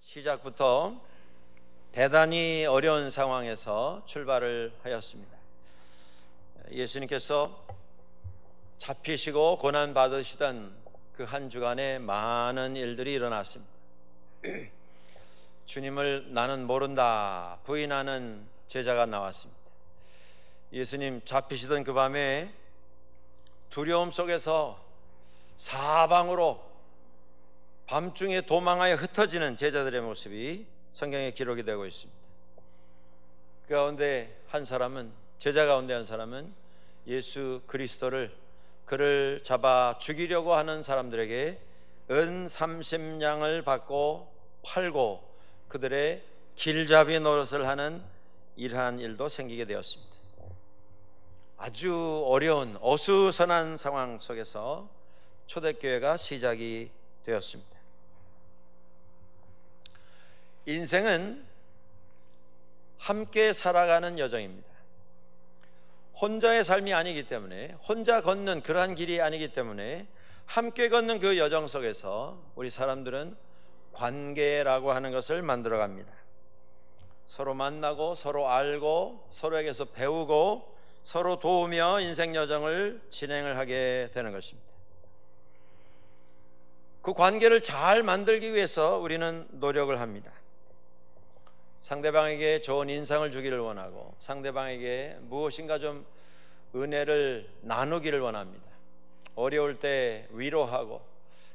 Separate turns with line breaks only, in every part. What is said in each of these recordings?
시작부터 대단히 어려운 상황에서 출발을 하였습니다. 예수님께서 잡히시고 고난받으시던 그 한 주간에 많은 일들이 일어났습니다. 주님을 나는 모른다 부인하는 제자가 나왔습니다. 예수님 잡히시던 그 밤에 두려움 속에서 사방으로 밤중에 도망하여 흩어지는 제자들의 모습이 성경에 기록이 되고 있습니다. 그 가운데 한 사람은, 제자 가운데 한 사람은 예수 그리스도를, 그를 잡아 죽이려고 하는 사람들에게 은 30냥을 받고 팔고 그들의 길잡이 노릇을 하는 이러한 일도 생기게 되었습니다. 아주 어려운 어수선한 상황 속에서 초대교회가 시작이 되었습니다. 인생은 함께 살아가는 여정입니다. 혼자의 삶이 아니기 때문에, 혼자 걷는 그러한 길이 아니기 때문에 함께 걷는 그 여정 속에서 우리 사람들은 관계라고 하는 것을 만들어 갑니다. 서로 만나고 서로 알고 서로에게서 배우고 서로 도우며 인생 여정을 진행을 하게 되는 것입니다. 그 관계를 잘 만들기 위해서 우리는 노력을 합니다. 상대방에게 좋은 인상을 주기를 원하고 상대방에게 무엇인가 좀 은혜를 나누기를 원합니다. 어려울 때 위로하고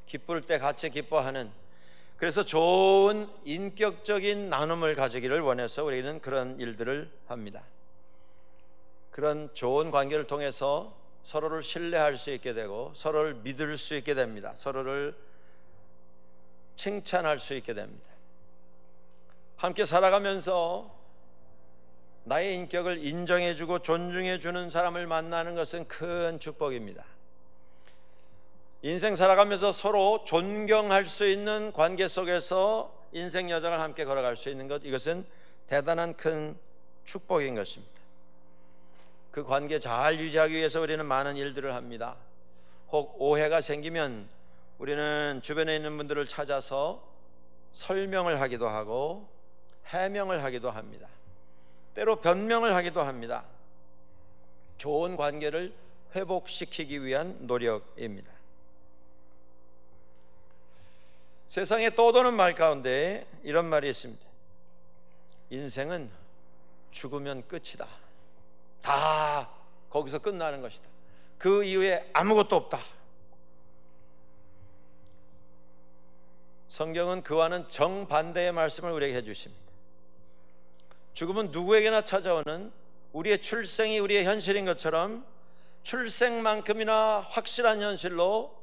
기쁠 때 같이 기뻐하는, 그래서 좋은 인격적인 나눔을 가지기를 원해서 우리는 그런 일들을 합니다. 그런 좋은 관계를 통해서 서로를 신뢰할 수 있게 되고 서로를 믿을 수 있게 됩니다. 서로를 칭찬할 수 있게 됩니다. 함께 살아가면서 나의 인격을 인정해주고 존중해주는 사람을 만나는 것은 큰 축복입니다. 인생 살아가면서 서로 존경할 수 있는 관계 속에서 인생 여정을 함께 걸어갈 수 있는 것, 이것은 대단한 큰 축복인 것입니다. 그 관계 잘 유지하기 위해서 우리는 많은 일들을 합니다. 혹 오해가 생기면 우리는 주변에 있는 분들을 찾아서 설명을 하기도 하고 해명을 하기도 합니다. 때로 변명을 하기도 합니다. 좋은 관계를 회복시키기 위한 노력입니다. 세상에 떠도는 말 가운데 이런 말이 있습니다. 인생은 죽으면 끝이다. 다 거기서 끝나는 것이다. 그 이후에 아무것도 없다. 성경은 그와는 정반대의 말씀을 우리에게 해주십니다. 죽음은 누구에게나 찾아오는 우리의 출생이 우리의 현실인 것처럼 출생만큼이나 확실한 현실로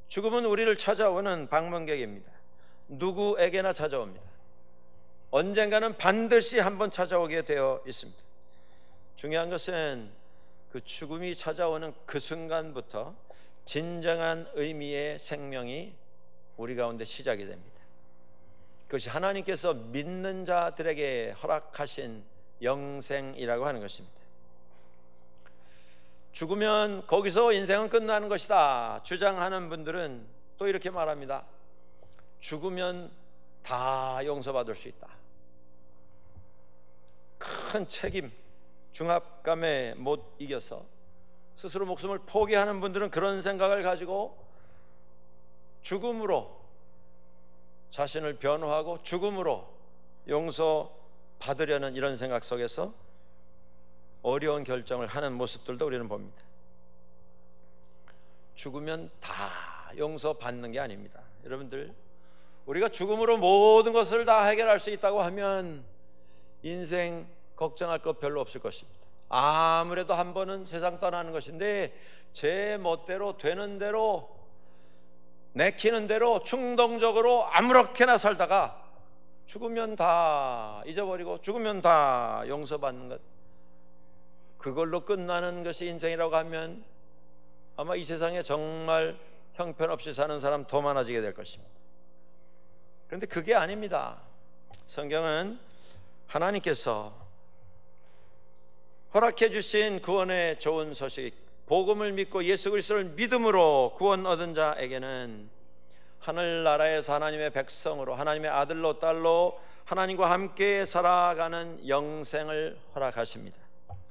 죽음은 우리를 찾아오는 방문객입니다. 누구에게나 찾아옵니다. 언젠가는 반드시 한번 찾아오게 되어 있습니다. 중요한 것은 그 죽음이 찾아오는 그 순간부터 진정한 의미의 생명이 우리 가운데 시작이 됩니다. 그것이 하나님께서 믿는 자들에게 허락하신 영생이라고 하는 것입니다. 죽으면 거기서 인생은 끝나는 것이다 주장하는 분들은 또 이렇게 말합니다. 죽으면 다 용서받을 수 있다. 큰 책임, 중압감에 못 이겨서 스스로 목숨을 포기하는 분들은 그런 생각을 가지고 죽음으로 자신을 변호하고 죽음으로 용서받으려는 이런 생각 속에서 어려운 결정을 하는 모습들도 우리는 봅니다. 죽으면 다 용서받는 게 아닙니다. 여러분들, 우리가 죽음으로 모든 것을 다 해결할 수 있다고 하면 인생 걱정할 것 별로 없을 것입니다. 아무래도 한 번은 세상 떠나는 것인데 제 멋대로 되는 대로 내키는 대로 충동적으로 아무렇게나 살다가 죽으면 다 잊어버리고 죽으면 다 용서받는 것, 그걸로 끝나는 것이 인생이라고 하면 아마 이 세상에 정말 형편없이 사는 사람 더 많아지게 될 것입니다. 그런데 그게 아닙니다. 성경은 하나님께서 허락해 주신 구원의 좋은 소식, 복음을 믿고 예수 그리스도를 믿음으로 구원 얻은 자에게는 하늘나라에서 하나님의 백성으로, 하나님의 아들로 딸로 하나님과 함께 살아가는 영생을 허락하십니다.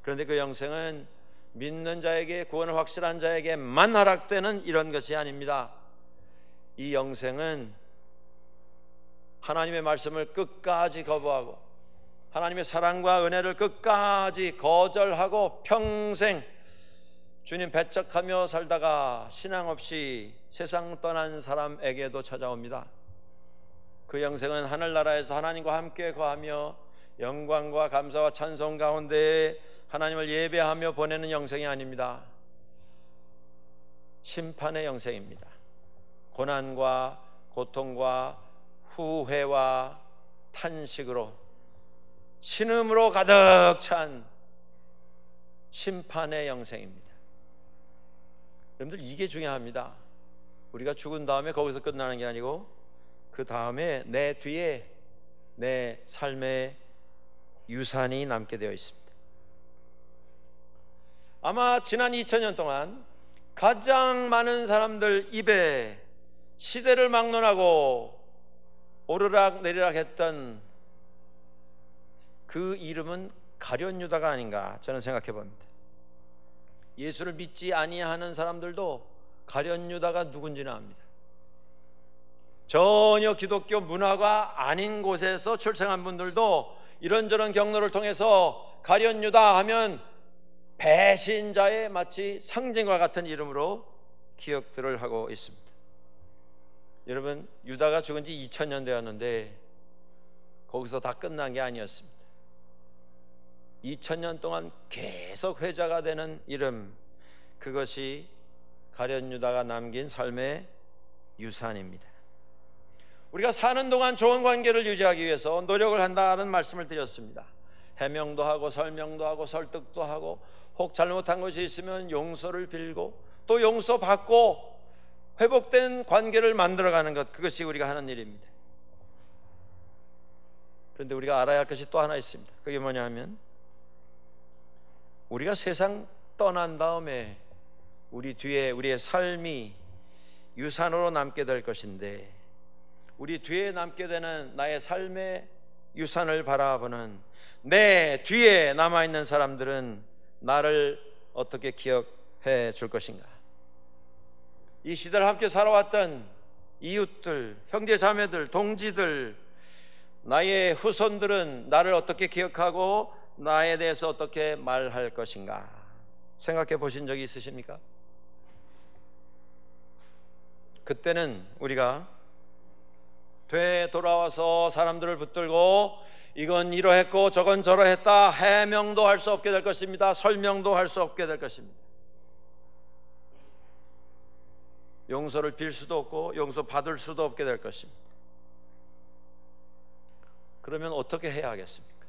그런데 그 영생은 믿는 자에게, 구원을 확실한 자에게만 허락되는 이런 것이 아닙니다. 이 영생은 하나님의 말씀을 끝까지 거부하고 하나님의 사랑과 은혜를 끝까지 거절하고 평생 주님 배척하며 살다가 신앙 없이 세상 떠난 사람에게도 찾아옵니다. 그 영생은 하늘나라에서 하나님과 함께 거하며 영광과 감사와 찬송 가운데 하나님을 예배하며 보내는 영생이 아닙니다. 심판의 영생입니다. 고난과 고통과 후회와 탄식으로, 신음으로 가득 찬 심판의 영생입니다. 여러분들, 이게 중요합니다. 우리가 죽은 다음에 거기서 끝나는 게 아니고 그 다음에 내 뒤에 내 삶의 유산이 남게 되어 있습니다. 아마 지난 2000년 동안 가장 많은 사람들 입에 시대를 막론하고 오르락 내리락 했던 그 이름은 가룟 유다가 아닌가 저는 생각해 봅니다. 예수를 믿지 아니하는 사람들도 가룟 유다가 누군지는 압니다. 전혀 기독교 문화가 아닌 곳에서 출생한 분들도 이런저런 경로를 통해서 가룟 유다 하면 배신자의 마치 상징과 같은 이름으로 기억들을 하고 있습니다. 여러분, 유다가 죽은 지 2000년 되었는데 거기서 다 끝난 게 아니었습니다. 2000년 동안 계속 회자가 되는 이름, 그것이 가룟 유다가 남긴 삶의 유산입니다. 우리가 사는 동안 좋은 관계를 유지하기 위해서 노력을 한다는 말씀을 드렸습니다. 해명도 하고 설명도 하고 설득도 하고, 혹 잘못한 것이 있으면 용서를 빌고 또 용서받고 회복된 관계를 만들어가는 것, 그것이 우리가 하는 일입니다. 그런데 우리가 알아야 할 것이 또 하나 있습니다. 그게 뭐냐 하면, 우리가 세상 떠난 다음에 우리 뒤에 우리의 삶이 유산으로 남게 될 것인데, 우리 뒤에 남게 되는 나의 삶의 유산을 바라보는 내 뒤에 남아있는 사람들은 나를 어떻게 기억해 줄 것인가? 이 시대를 함께 살아왔던 이웃들, 형제 자매들, 동지들, 나의 후손들은 나를 어떻게 기억하고 나에 대해서 어떻게 말할 것인가? 생각해 보신 적이 있으십니까? 그때는 우리가 되돌아와서 사람들을 붙들고 이건 이러했고 저건 저러했다 해명도 할 수 없게 될 것입니다. 설명도 할 수 없게 될 것입니다. 용서를 빌 수도 없고 용서 받을 수도 없게 될 것입니다. 그러면 어떻게 해야 하겠습니까?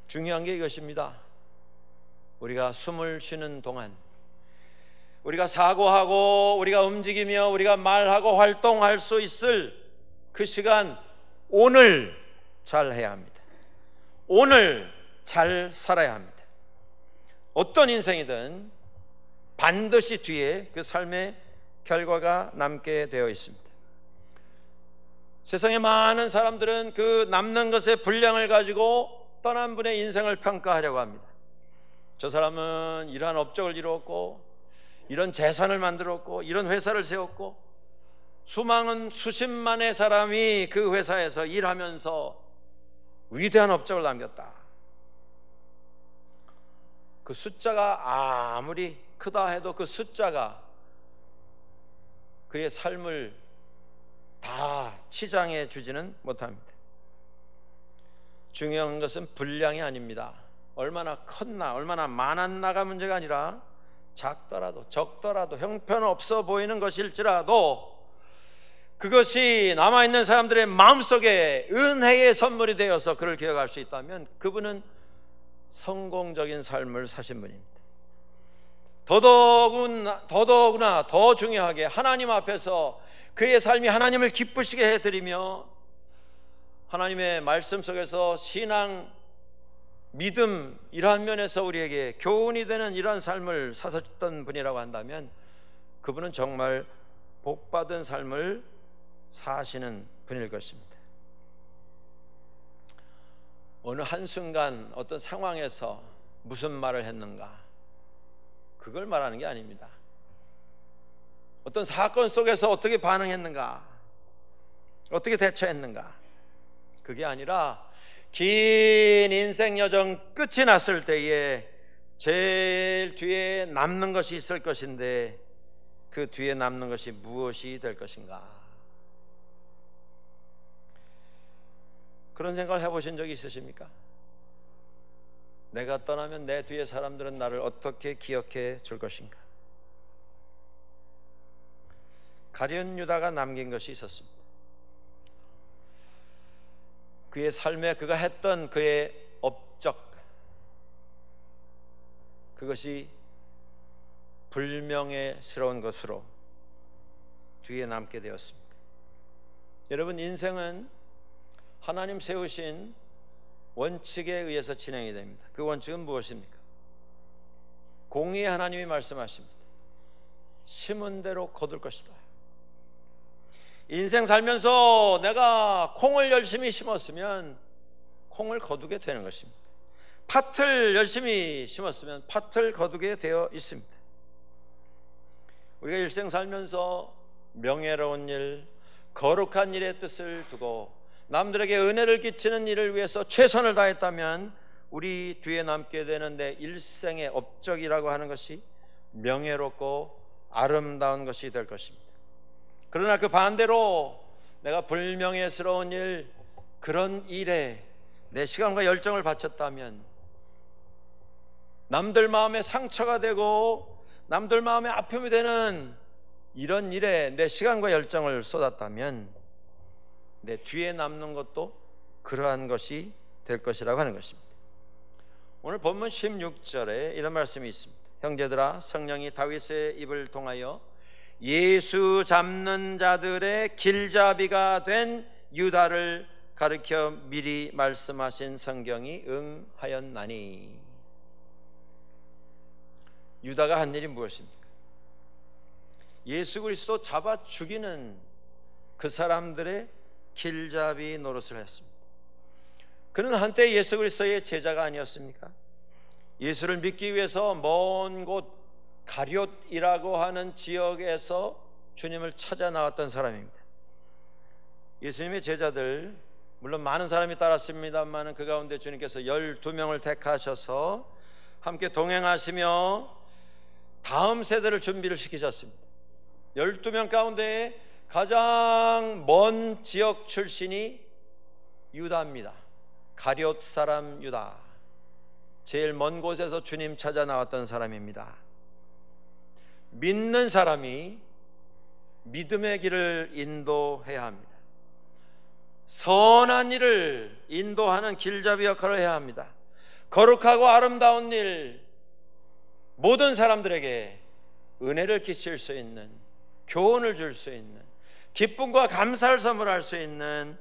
중요한 게 이것입니다. 우리가 숨을 쉬는 동안, 우리가 사고하고 우리가 움직이며 우리가 말하고 활동할 수 있을 그 시간, 오늘 잘 해야 합니다. 오늘 잘 살아야 합니다. 어떤 인생이든 반드시 뒤에 그 삶의 결과가 남게 되어 있습니다. 세상에 많은 사람들은 그 남는 것의 분량을 가지고 떠난 분의 인생을 평가하려고 합니다. 저 사람은 이러한 업적을 이루었고 이런 재산을 만들었고 이런 회사를 세웠고, 수많은 수십만의 사람이 그 회사에서 일하면서 위대한 업적을 남겼다. 그 숫자가 아무리 크다 해도 그 숫자가 그의 삶을 다 치장해 주지는 못합니다. 중요한 것은 분량이 아닙니다. 얼마나 컸나 얼마나 많았나가 문제가 아니라, 작더라도 적더라도 형편없어 보이는 것일지라도 그것이 남아있는 사람들의 마음속에 은혜의 선물이 되어서 그를 기억할 수 있다면 그분은 성공적인 삶을 사신 분입니다. 더더구나 더 중요하게 하나님 앞에서 그의 삶이 하나님을 기쁘시게 해드리며 하나님의 말씀 속에서 신앙, 믿음, 이러한 면에서 우리에게 교훈이 되는 이러한 삶을 사셨던 분이라고 한다면 그분은 정말 복받은 삶을 사시는 분일 것입니다. 어느 한순간 어떤 상황에서 무슨 말을 했는가, 그걸 말하는 게 아닙니다. 어떤 사건 속에서 어떻게 반응했는가, 어떻게 대처했는가, 그게 아니라 긴 인생 여정 끝이 났을 때에 제일 뒤에 남는 것이 있을 것인데 그 뒤에 남는 것이 무엇이 될 것인가, 그런 생각을 해보신 적이 있으십니까? 내가 떠나면 내 뒤에 사람들은 나를 어떻게 기억해 줄 것인가. 가룟 유다가 남긴 것이 있었습니다. 그의 삶에 그가 했던 그의 업적, 그것이 불명예스러운 것으로 뒤에 남게 되었습니다. 여러분, 인생은 하나님 세우신 원칙에 의해서 진행이 됩니다. 그 원칙은 무엇입니까? 공의의 하나님이 말씀하십니다. 심은 대로 거둘 것이다. 인생 살면서 내가 콩을 열심히 심었으면 콩을 거두게 되는 것입니다. 팥을 열심히 심었으면 팥을 거두게 되어 있습니다. 우리가 일생 살면서 명예로운 일, 거룩한 일의 뜻을 두고 남들에게 은혜를 끼치는 일을 위해서 최선을 다했다면 우리 뒤에 남게 되는 내 일생의 업적이라고 하는 것이 명예롭고 아름다운 것이 될 것입니다. 그러나 그 반대로 내가 불명예스러운 일, 그런 일에 내 시간과 열정을 바쳤다면, 남들 마음에 상처가 되고 남들 마음에 아픔이 되는 이런 일에 내 시간과 열정을 쏟았다면 내 뒤에 남는 것도 그러한 것이 될 것이라고 하는 것입니다. 오늘 본문 16절에 이런 말씀이 있습니다. 형제들아, 성령이 다윗의 입을 통하여 예수 잡는 자들의 길잡이가 된 유다를 가르쳐 미리 말씀하신 성경이 응하였나니. 유다가 한 일이 무엇입니까? 예수 그리스도 잡아 죽이는 그 사람들의 길잡이 노릇을 했습니다. 그는 한때 예수 그리스도의 제자가 아니었습니까? 예수를 믿기 위해서 먼 곳 가룟이라고 하는 지역에서 주님을 찾아 나왔던 사람입니다. 예수님의 제자들, 물론 많은 사람이 따랐습니다만 그 가운데 주님께서 12명을 택하셔서 함께 동행하시며 다음 세대를 준비를 시키셨습니다. 12명 가운데 가장 먼 지역 출신이 유다입니다. 가룟 사람 유다, 제일 먼 곳에서 주님 찾아 나왔던 사람입니다. 믿는 사람이 믿음의 길을 인도해야 합니다. 선한 일을 인도하는 길잡이 역할을 해야 합니다. 거룩하고 아름다운 일, 모든 사람들에게 은혜를 끼칠 수 있는, 교훈을 줄 수 있는, 기쁨과 감사를 선물할 수 있는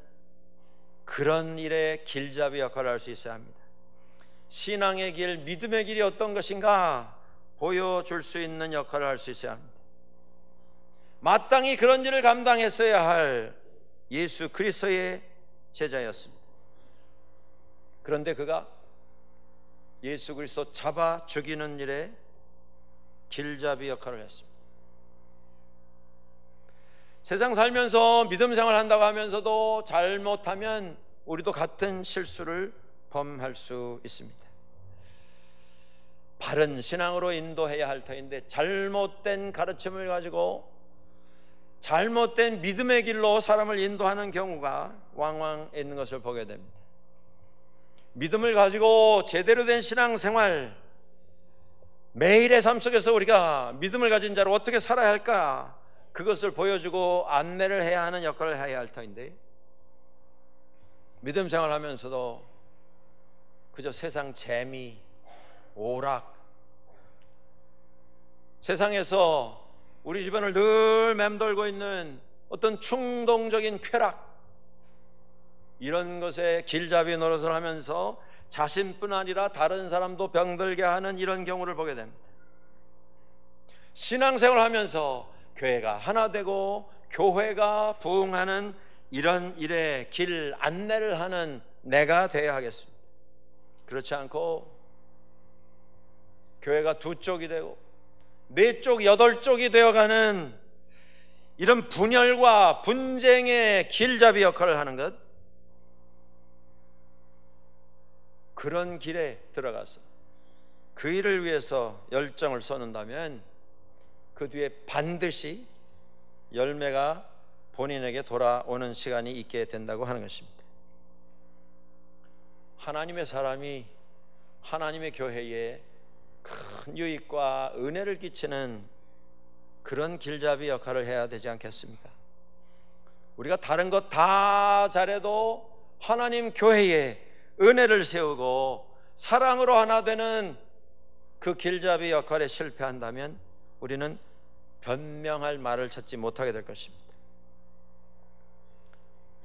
그런 일의 길잡이 역할을 할 수 있어야 합니다. 신앙의 길, 믿음의 길이 어떤 것인가 보여줄 수 있는 역할을 할 수 있어야 합니다. 마땅히 그런 일을 감당했어야 할 예수 그리스도의 제자였습니다. 그런데 그가 예수 그리스도 잡아 죽이는 일에 길잡이 역할을 했습니다. 세상 살면서 믿음 생활 한다고 하면서도 잘못하면 우리도 같은 실수를 범할 수 있습니다. 바른 신앙으로 인도해야 할 터인데 잘못된 가르침을 가지고 잘못된 믿음의 길로 사람을 인도하는 경우가 왕왕 있는 것을 보게 됩니다. 믿음을 가지고 제대로 된 신앙생활, 매일의 삶 속에서 우리가 믿음을 가진 자로 어떻게 살아야 할까, 그것을 보여주고 안내를 해야 하는 역할을 해야 할 터인데, 믿음 생활하면서도 그저 세상 재미, 오락, 세상에서 우리 주변을 늘 맴돌고 있는 어떤 충동적인 쾌락, 이런 것에 길잡이 노릇을 하면서 자신뿐 아니라 다른 사람도 병들게 하는 이런 경우를 보게 됩니다. 신앙생활을 하면서 교회가 하나 되고 교회가 부흥하는 이런 일에 길 안내를 하는 내가 되어야 하겠습니다. 그렇지 않고 교회가 두 쪽이 되고 네 쪽, 여덟 쪽이 되어가는 이런 분열과 분쟁의 길잡이 역할을 하는 것, 그런 길에 들어가서 그 일을 위해서 열정을 쏟는다면 그 뒤에 반드시 열매가 본인에게 돌아오는 시간이 있게 된다고 하는 것입니다. 하나님의 사람이 하나님의 교회에 큰 유익과 은혜를 끼치는 그런 길잡이 역할을 해야 되지 않겠습니까? 우리가 다른 것 다 잘해도 하나님 교회에 은혜를 세우고 사랑으로 하나 되는 그 길잡이 역할에 실패한다면 우리는 변명할 말을 찾지 못하게 될 것입니다.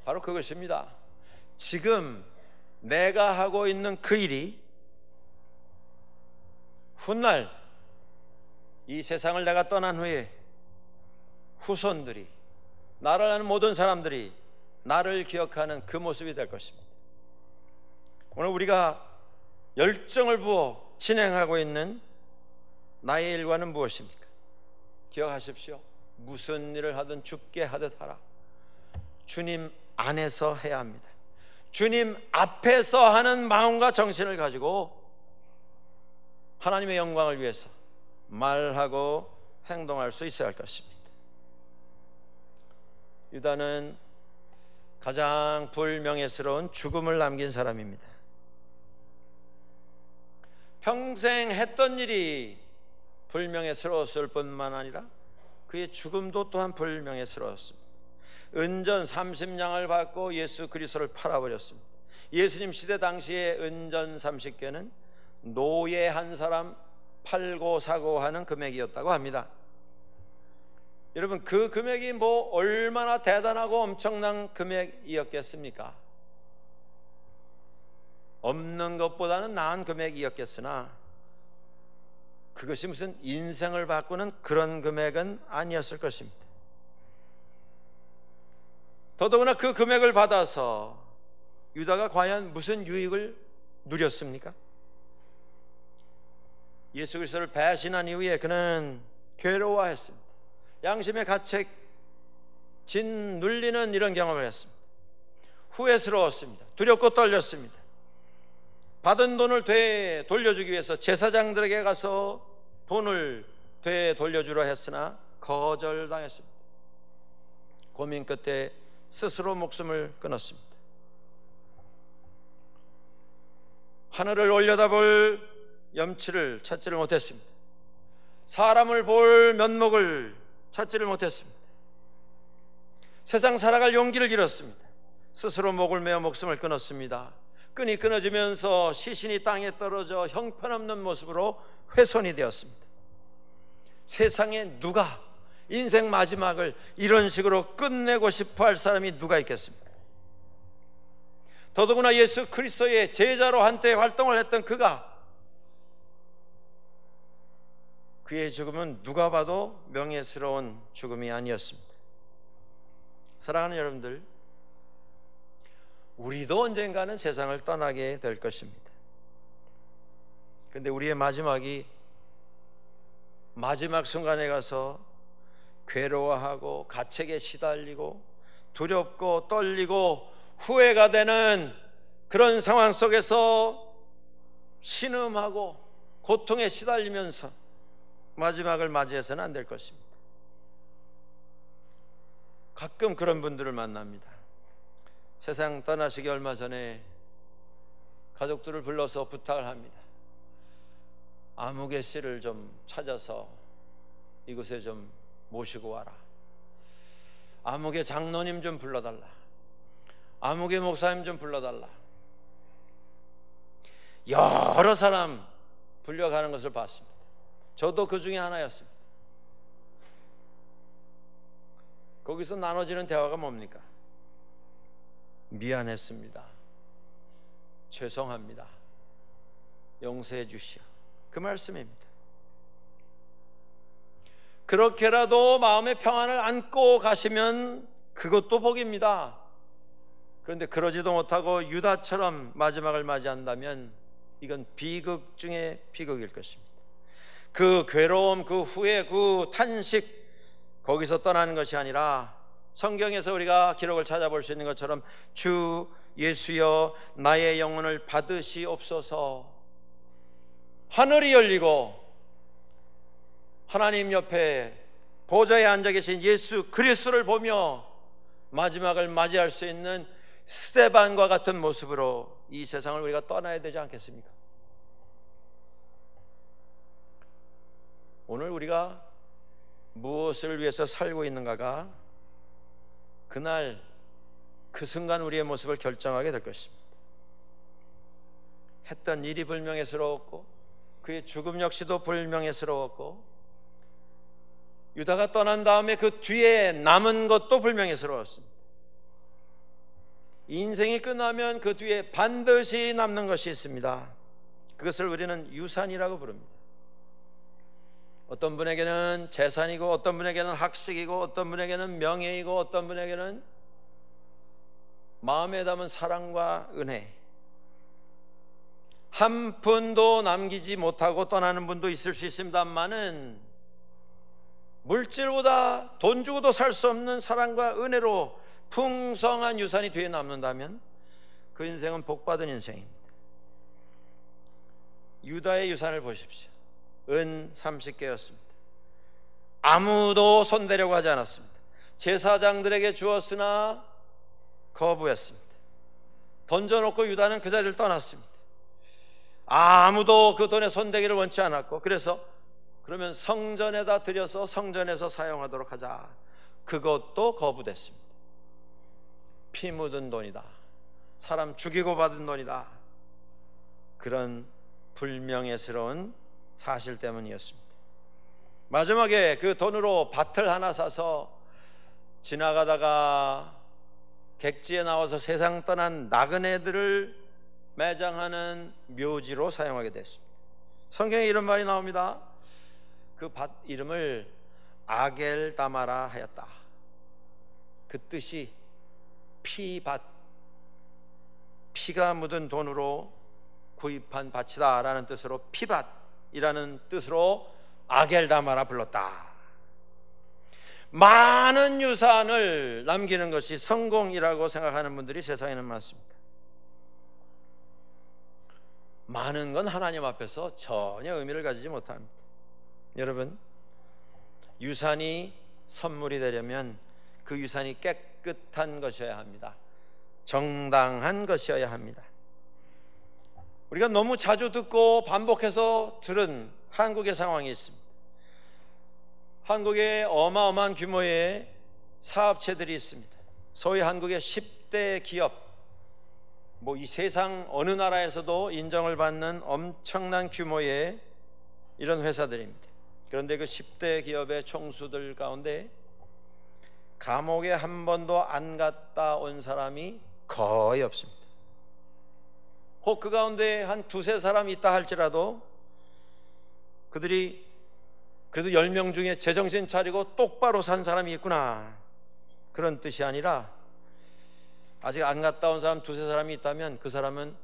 바로 그것입니다. 지금 내가 하고 있는 그 일이 훗날 이 세상을 내가 떠난 후에 후손들이, 나를 아는 모든 사람들이 나를 기억하는 그 모습이 될 것입니다. 오늘 우리가 열정을 부어 진행하고 있는 나의 일과는 무엇입니까? 기억하십시오. 무슨 일을 하든 주께 하듯 하라. 주님 안에서 해야 합니다. 주님 앞에서 하는 마음과 정신을 가지고 하나님의 영광을 위해서 말하고 행동할 수 있어야 할 것입니다. 유다는 가장 불명예스러운 죽음을 남긴 사람입니다. 평생 했던 일이 불명예스러웠을 뿐만 아니라 그의 죽음도 또한 불명예스러웠습니다. 은전 30냥을 받고 예수 그리스도를 팔아버렸습니다. 예수님 시대 당시에 은전 30개는 노예 한 사람 팔고 사고 하는 금액이었다고 합니다. 여러분, 그 금액이 뭐 얼마나 대단하고 엄청난 금액이었겠습니까? 없는 것보다는 나은 금액이었겠으나 그것이 무슨 인생을 바꾸는 그런 금액은 아니었을 것입니다. 더더구나 그 금액을 받아서 유다가 과연 무슨 유익을 누렸습니까? 예수 그리스도를 배신한 이후에 그는 괴로워했습니다. 양심의 가책 짓눌리는 이런 경험을 했습니다. 후회스러웠습니다. 두렵고 떨렸습니다. 받은 돈을 되돌려주기 위해서 제사장들에게 가서 돈을 되돌려주려 했으나 거절당했습니다. 고민 끝에 스스로 목숨을 끊었습니다. 하늘을 올려다볼 염치를 찾지를 못했습니다. 사람을 볼 면목을 찾지를 못했습니다. 세상 살아갈 용기를 잃었습니다. 스스로 목을 메어 목숨을 끊었습니다. 끈이 끊어지면서 시신이 땅에 떨어져 형편없는 모습으로 훼손이 되었습니다. 세상에 누가 인생 마지막을 이런 식으로 끝내고 싶어 할 사람이 누가 있겠습니까? 더더구나 예수 그리스도의 제자로 한때 활동을 했던 그의 죽음은 누가 봐도 명예스러운 죽음이 아니었습니다. 사랑하는 여러분들, 우리도 언젠가는 세상을 떠나게 될 것입니다. 그런데 우리의 마지막이 마지막 순간에 가서 괴로워하고 가책에 시달리고 두렵고 떨리고 후회가 되는 그런 상황 속에서 신음하고 고통에 시달리면서 마지막을 맞이해서는 안 될 것입니다. 가끔 그런 분들을 만납니다. 세상 떠나시기 얼마 전에 가족들을 불러서 부탁을 합니다. 아무개 씨를 좀 찾아서 이곳에 좀 모시고 와라. 아무개 장로님 좀 불러달라. 아무개 목사님 좀 불러달라. 여러 사람 불려가는 것을 봤습니다. 저도 그 중에 하나였습니다. 거기서 나눠지는 대화가 뭡니까? 미안했습니다. 죄송합니다. 용서해 주시오. 그 말씀입니다. 그렇게라도 마음의 평안을 안고 가시면 그것도 복입니다. 그런데 그러지도 못하고 유다처럼 마지막을 맞이한다면 이건 비극 중에 비극일 것입니다. 그 괴로움, 그 후회, 그 탄식, 거기서 떠나는 것이 아니라 성경에서 우리가 기록을 찾아볼 수 있는 것처럼 주 예수여 나의 영혼을 받으시옵소서, 하늘이 열리고 하나님 옆에 보좌에 앉아 계신 예수 그리스도를 보며 마지막을 맞이할 수 있는 스데반과 같은 모습으로 이 세상을 우리가 떠나야 되지 않겠습니까? 오늘 우리가 무엇을 위해서 살고 있는가가 그날 그 순간 우리의 모습을 결정하게 될 것입니다. 했던 일이 불명예스러웠고 그의 죽음 역시도 불명예스러웠고 유다가 떠난 다음에 그 뒤에 남은 것도 불명예스러웠습니다. 인생이 끝나면 그 뒤에 반드시 남는 것이 있습니다. 그것을 우리는 유산이라고 부릅니다. 어떤 분에게는 재산이고 어떤 분에게는 학식이고 어떤 분에게는 명예이고 어떤 분에게는 마음에 담은 사랑과 은혜, 한 푼도 남기지 못하고 떠나는 분도 있을 수 있습니다만은 물질보다 돈 주고도 살 수 없는 사랑과 은혜로 풍성한 유산이 뒤에 남는다면 그 인생은 복받은 인생입니다. 유다의 유산을 보십시오. 은 30개였습니다. 아무도 손대려고 하지 않았습니다. 제사장들에게 주었으나 거부했습니다. 던져놓고 유다는 그 자리를 떠났습니다. 아무도 그 돈에 손대기를 원치 않았고, 그러면 성전에다 들여서 성전에서 사용하도록 하자, 그것도 거부됐습니다. 피 묻은 돈이다, 사람 죽이고 받은 돈이다, 그런 불명예스러운 사실 때문이었습니다. 마지막에 그 돈으로 밭을 하나 사서 지나가다가 객지에 나와서 세상 떠난 나그네들을 매장하는 묘지로 사용하게 됐습니다. 성경에 이런 말이 나옵니다. 그 밭 이름을 아겔다마라 하였다. 그 뜻이 피밭, 피가 묻은 돈으로 구입한 밭이다 라는 뜻으로 피밭이라는 뜻으로 아겔다마라 불렀다. 많은 유산을 남기는 것이 성공이라고 생각하는 분들이 세상에는 많습니다. 많은 건 하나님 앞에서 전혀 의미를 가지지 못합니다. 여러분, 유산이 선물이 되려면 그 유산이 깨끗한 것이어야 합니다. 정당한 것이어야 합니다. 우리가 너무 자주 듣고 반복해서 들은 한국의 상황이 있습니다. 한국에 어마어마한 규모의 사업체들이 있습니다. 소위 한국의 10대 기업, 이 세상 어느 나라에서도 인정을 받는 엄청난 규모의 이런 회사들입니다. 그런데 그 10대 기업의 총수들 가운데 감옥에 한 번도 안 갔다 온 사람이 거의 없습니다. 혹 그 가운데 한 두세 사람 있다 할지라도 그들이 그래도 10명 중에 제정신 차리고 똑바로 산 사람이 있구나, 그런 뜻이 아니라 아직 안 갔다 온 사람 두세 사람이 있다면 그 사람은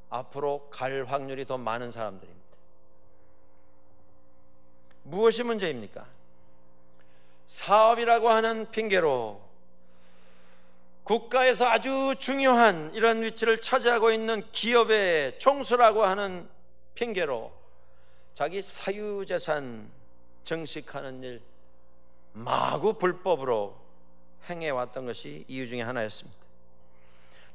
앞으로 갈 확률이 더 많은 사람들입니다. 무엇이 문제입니까? 사업이라고 하는 핑계로 국가에서 아주 중요한 이런 위치를 차지하고 있는 기업의 총수라고 하는 핑계로 자기 사유재산 증식하는 일 마구 불법으로 행해왔던 것이 이유 중에 하나였습니다.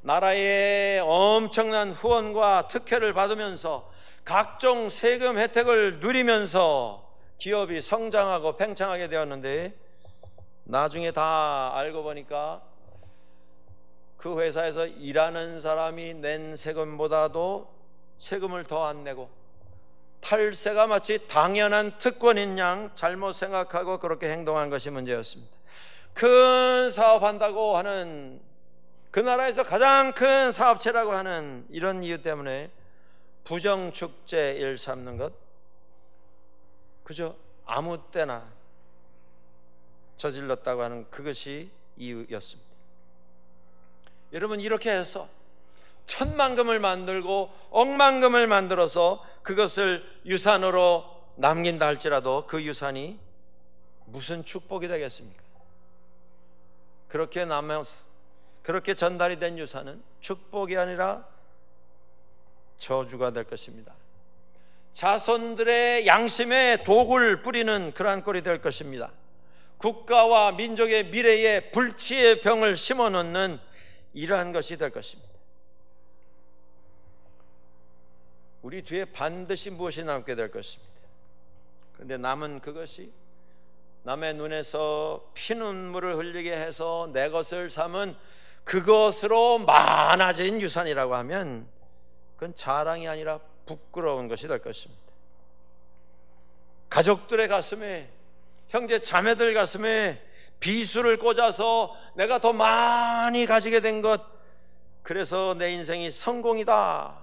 나라의 엄청난 후원과 특혜를 받으면서 각종 세금 혜택을 누리면서 기업이 성장하고 팽창하게 되었는데 나중에 다 알고 보니까 그 회사에서 일하는 사람이 낸 세금보다도 세금을 더 안 내고 탈세가 마치 당연한 특권인 양 잘못 생각하고 그렇게 행동한 것이 문제였습니다. 큰 사업한다고 하는 그 나라에서 가장 큰 사업체라고 하는 이런 이유 때문에 부정축제 일 삼는 것, 그저 아무 때나 저질렀다고 하는 그것이 이유였습니다. 여러분, 이렇게 해서 천만금을 만들고 억만금을 만들어서 그것을 유산으로 남긴다 할지라도 그 유산이 무슨 축복이 되겠습니까? 그렇게 남아서 그렇게 전달이 된 유산은 축복이 아니라 저주가 될 것입니다. 자손들의 양심에 독을 뿌리는 그러한 꼴이 될 것입니다. 국가와 민족의 미래에 불치의 병을 심어놓는 이러한 것이 될 것입니다. 우리 뒤에 반드시 무엇이 남게 될 것입니다. 그런데 남은 그것이 남의 눈에서 피눈물을 흘리게 해서 내 것을 삼은 그것으로 많아진 유산이라고 하면 그건 자랑이 아니라 부끄러운 것이 될 것입니다. 가족들의 가슴에, 형제 자매들 가슴에 비수를 꽂아서 내가 더 많이 가지게 된 것, 그래서 내 인생이 성공이다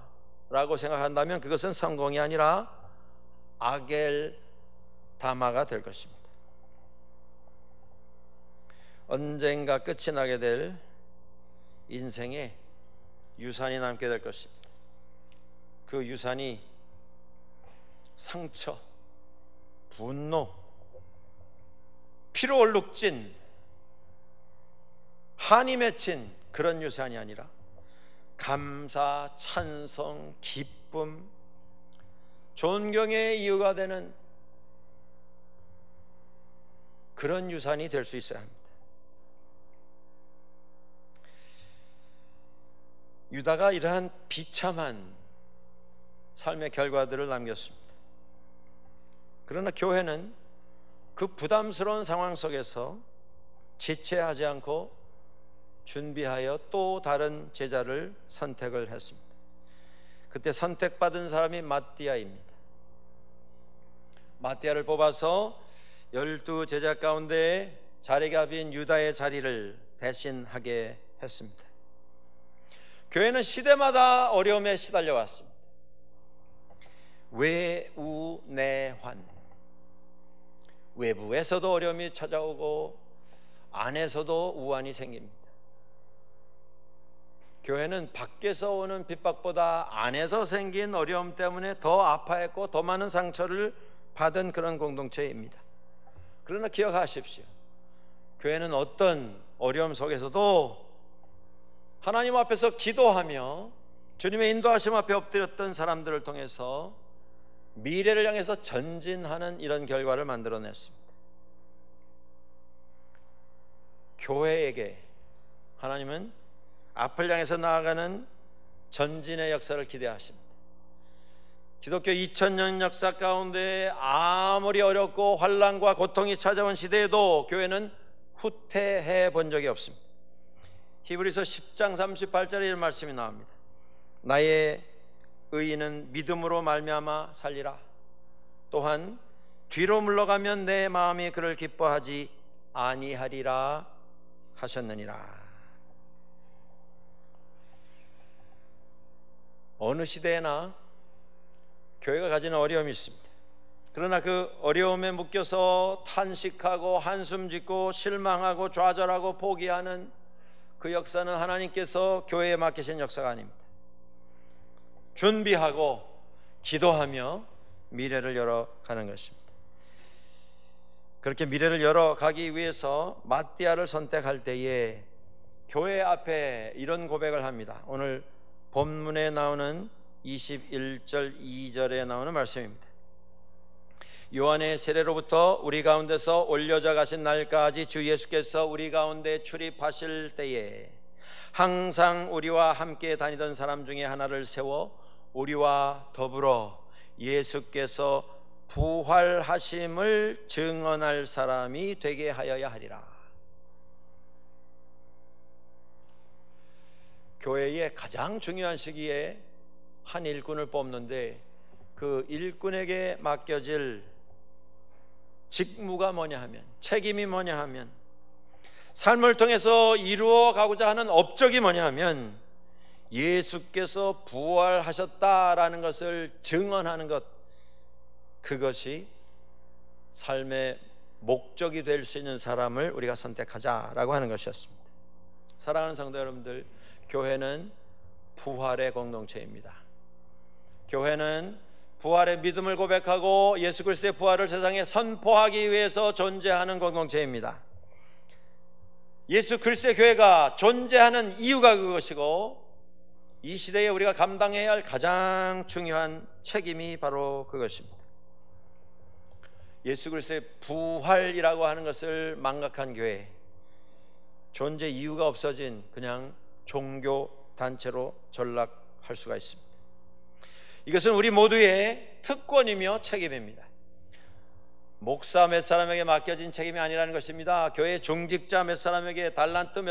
라고 생각한다면 그것은 성공이 아니라 아겔다마가 될 것입니다. 언젠가 끝이 나게 될 인생에 유산이 남게 될 것입니다. 그 유산이 상처, 분노, 피로 얼룩진, 한이 맺힌 그런 유산이 아니라 감사, 찬송, 기쁨, 존경의 이유가 되는 그런 유산이 될 수 있어야 합니다. 유다가 이러한 비참한 삶의 결과들을 남겼습니다. 그러나 교회는 그 부담스러운 상황 속에서 지체하지 않고 준비하여 또 다른 제자를 선택을 했습니다. 그때 선택받은 사람이 마띠아입니다. 마띠아를 뽑아서 12제자 가운데 자리가 빈 유다의 자리를 대신하게 했습니다. 교회는 시대마다 어려움에 시달려 왔습니다. 외우내환, 외부에서도 어려움이 찾아오고 안에서도 우환이 생깁니다. 교회는 밖에서 오는 핍박보다 안에서 생긴 어려움 때문에 더 아파했고 더 많은 상처를 받은 그런 공동체입니다. 그러나 기억하십시오. 교회는 어떤 어려움 속에서도 하나님 앞에서 기도하며 주님의 인도하심 앞에 엎드렸던 사람들을 통해서 미래를 향해서 전진하는 이런 결과를 만들어냈습니다. 교회에게 하나님은 앞을 향해서 나아가는 전진의 역사를 기대하십니다. 기독교 2000년 역사 가운데 아무리 어렵고 환난과 고통이 찾아온 시대에도 교회는 후퇴해 본 적이 없습니다. 히브리서 10장 38절에 이런 말씀이 나옵니다. 나의 의인은 믿음으로 말미암아 살리라. 또한 뒤로 물러가면 내 마음이 그를 기뻐하지 아니하리라 하셨느니라. 어느 시대에나 교회가 가지는 어려움이 있습니다. 그러나 그 어려움에 묶여서 탄식하고 한숨 짓고 실망하고 좌절하고 포기하는 그 역사는 하나님께서 교회에 맡기신 역사가 아닙니다. 준비하고 기도하며 미래를 열어가는 것입니다. 그렇게 미래를 열어가기 위해서 마띠아를 선택할 때에 교회 앞에 이런 고백을 합니다. 오늘 본문에 나오는 21절 2절에 나오는 말씀입니다. 요한의 세례로부터 우리 가운데서 올려져 가신 날까지 주 예수께서 우리 가운데 출입하실 때에 항상 우리와 함께 다니던 사람 중에 하나를 세워 우리와 더불어 예수께서 부활하심을 증언할 사람이 되게 하여야 하리라. 교회의 가장 중요한 시기에 한 일꾼을 뽑는데 그 일꾼에게 맡겨질 직무가 뭐냐 하면, 책임이 뭐냐 하면, 삶을 통해서 이루어 가고자 하는 업적이 뭐냐 하면 예수께서 부활하셨다라는 것을 증언하는 것, 그것이 삶의 목적이 될 수 있는 사람을 우리가 선택하자라고 하는 것이었습니다. 사랑하는 성도 여러분들, 교회는 부활의 공동체입니다. 교회는 부활의 믿음을 고백하고 예수 그리스도의 부활을 세상에 선포하기 위해서 존재하는 공동체입니다. 예수 그리스도의 교회가 존재하는 이유가 그것이고, 이 시대에 우리가 감당해야 할 가장 중요한 책임이 바로 그것입니다. 예수 그리스도의 부활이라고 하는 것을 망각한 교회, 존재 이유가 없어진 그냥 종교 단체로 전락할 수가 있습니다. 이것은 우리 모두의 특권이며 책임입니다. 목사 몇 사람에게 맡겨진 책임이 아니라는 것입니다. 교회 중직자 몇 사람에게 달란트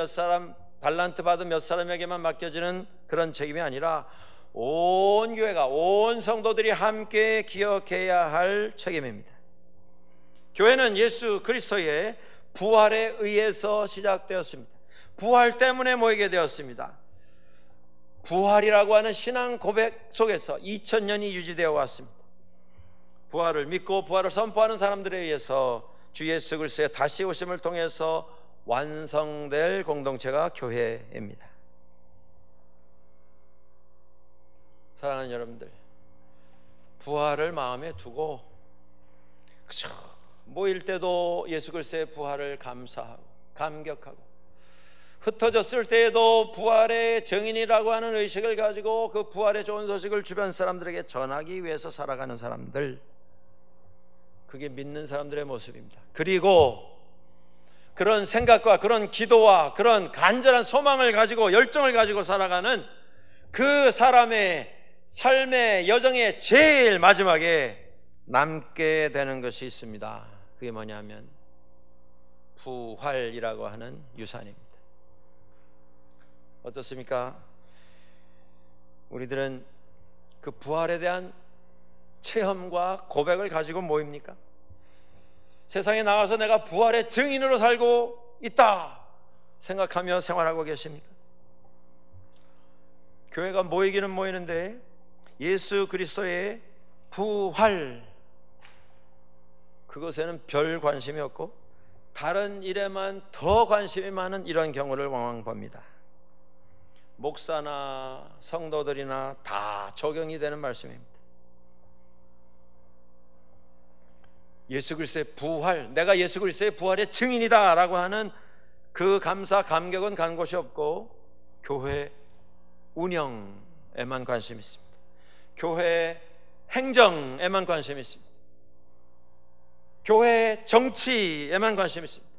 받은 몇 사람에게만 맡겨지는 그런 책임이 아니라 온 교회가, 온 성도들이 함께 기억해야 할 책임입니다. 교회는 예수 그리스도의 부활에 의해서 시작되었습니다. 부활 때문에 모이게 되었습니다. 부활이라고 하는 신앙 고백 속에서 2000년이 유지되어 왔습니다. 부활을 믿고 부활을 선포하는 사람들에 의해서 주 예수 그리스도의 다시 오심을 통해서 완성될 공동체가 교회입니다. 사랑하는 여러분들, 부활을 마음에 두고 그저 모일 때도 예수 그리스도의 부활을 감사하고 감격하고, 흩어졌을 때에도 부활의 증인이라고 하는 의식을 가지고 그 부활의 좋은 소식을 주변 사람들에게 전하기 위해서 살아가는 사람들, 그게 믿는 사람들의 모습입니다. 그리고 그런 생각과 그런 기도와 그런 간절한 소망을 가지고 열정을 가지고 살아가는 그 사람의 삶의 여정의 제일 마지막에 남게 되는 것이 있습니다. 그게 뭐냐면 부활이라고 하는 유산입니다. 어떻습니까? 우리들은 그 부활에 대한 체험과 고백을 가지고 모입니까? 세상에 나가서 내가 부활의 증인으로 살고 있다 생각하며 생활하고 계십니까? 교회가 모이기는 모이는데 예수 그리스도의 부활, 그것에는 별 관심이 없고 다른 일에만 더 관심이 많은 이런 경우를 왕왕 봅니다. 목사나 성도들이나 다 적용이 되는 말씀입니다. 예수 그리스도의 부활, 내가 예수 그리스도의 부활의 증인이다 라고 하는 그 감사 감격은 간 곳이 없고 교회 운영에만 관심이 있습니다. 교회 행정에만 관심이 있습니다. 교회 정치에만 관심이 있습니다.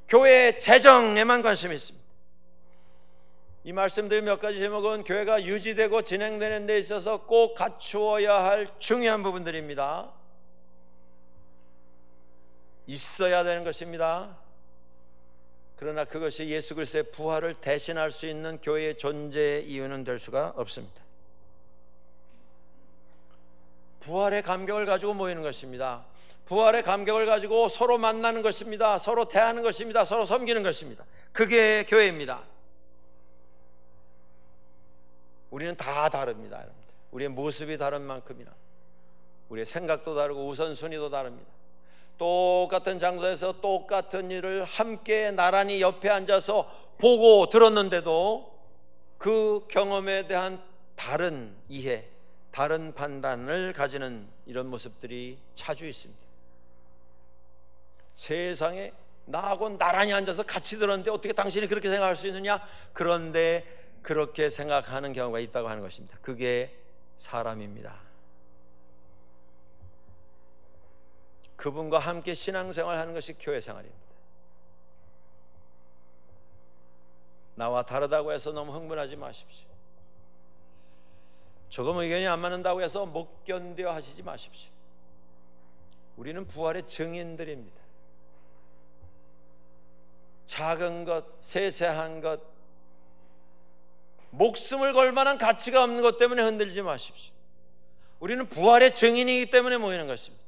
교회 재정에만 관심이 있습니다. 이 말씀들 몇 가지 제목은 교회가 유지되고 진행되는 데 있어서 꼭 갖추어야 할 중요한 부분들입니다. 있어야 되는 것입니다. 그러나 그것이 예수 그리스도의 부활을 대신할 수 있는 교회의 존재의 이유는 될 수가 없습니다. 부활의 감격을 가지고 모이는 것입니다. 부활의 감격을 가지고 서로 만나는 것입니다. 서로 대하는 것입니다. 서로 섬기는 것입니다. 그게 교회입니다. 우리는 다 다릅니다, 여러분들. 우리의 모습이 다른 만큼이나 우리의 생각도 다르고 우선순위도 다릅니다. 똑같은 장소에서 똑같은 일을 함께 나란히 옆에 앉아서 보고 들었는데도 그 경험에 대한 다른 이해, 다른 판단을 가지는 이런 모습들이 자주 있습니다. 세상에 나하고 나란히 앉아서 같이 들었는데 어떻게 당신이 그렇게 생각할 수 있느냐? 그런데 그렇게 생각하는 경우가 있다고 하는 것입니다. 그게 사람입니다. 그분과 함께 신앙생활하는 것이 교회생활입니다. 나와 다르다고 해서 너무 흥분하지 마십시오. 조금 의견이 안 맞는다고 해서 못 견뎌 하시지 마십시오. 우리는 부활의 증인들입니다. 작은 것, 세세한 것, 목숨을 걸 만한 가치가 없는 것 때문에 흔들지 마십시오. 우리는 부활의 증인이기 때문에 모이는 것입니다.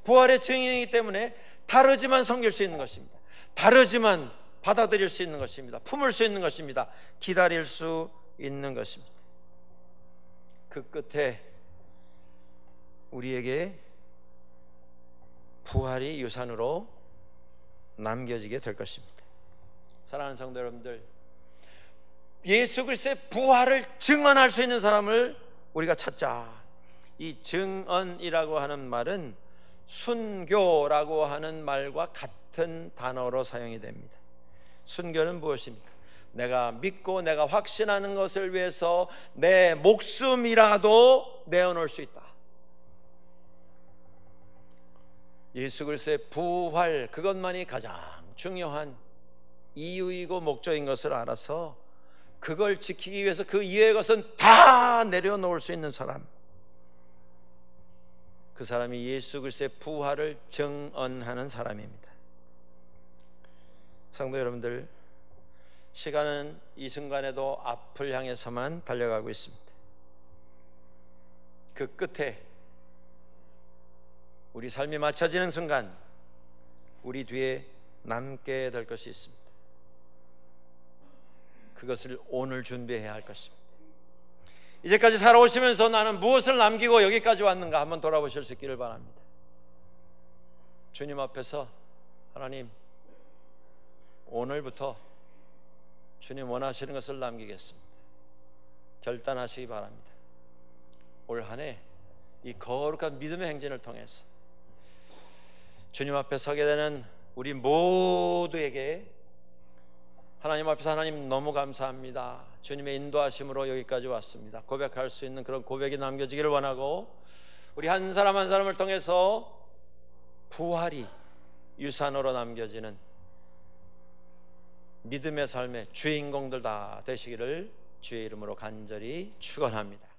부활의 증인이기 때문에 다르지만 섬길 수 있는 것입니다. 다르지만 받아들일 수 있는 것입니다. 품을 수 있는 것입니다. 기다릴 수 있는 것입니다. 그 끝에 우리에게 부활이 유산으로 남겨지게 될 것입니다. 사랑하는 성도 여러분들, 예수 그리스도의 부활을 증언할 수 있는 사람을 우리가 찾자. 이 증언이라고 하는 말은 순교라고 하는 말과 같은 단어로 사용이 됩니다. 순교는 무엇입니까? 내가 믿고 내가 확신하는 것을 위해서 내 목숨이라도 내어놓을 수 있다. 예수 그리스도의 부활, 그것만이 가장 중요한 이유이고 목적인 것을 알아서 그걸 지키기 위해서 그 이외의 것은 다 내려놓을 수 있는 사람, 그 사람이 예수 그리스도의 부활을 증언하는 사람입니다. 성도 여러분들, 시간은 이 순간에도 앞을 향해서만 달려가고 있습니다. 그 끝에 우리 삶이 맞춰지는 순간 우리 뒤에 남게 될 것이 있습니다. 그것을 오늘 준비해야 할 것입니다. 이제까지 살아오시면서 나는 무엇을 남기고 여기까지 왔는가 한번 돌아보실 수 있기를 바랍니다. 주님 앞에서 하나님, 오늘부터 주님 원하시는 것을 남기겠습니다. 결단하시기 바랍니다. 올 한 해 이 거룩한 믿음의 행진을 통해서 주님 앞에 서게 되는 우리 모두에게 하나님 앞에서 하나님 너무 감사합니다, 주님의 인도하심으로 여기까지 왔습니다, 고백할 수 있는 그런 고백이 남겨지기를 원하고, 우리 한 사람 한 사람을 통해서 부활이 유산으로 남겨지는 믿음의 삶의 주인공들 다 되시기를 주의 이름으로 간절히 축원합니다.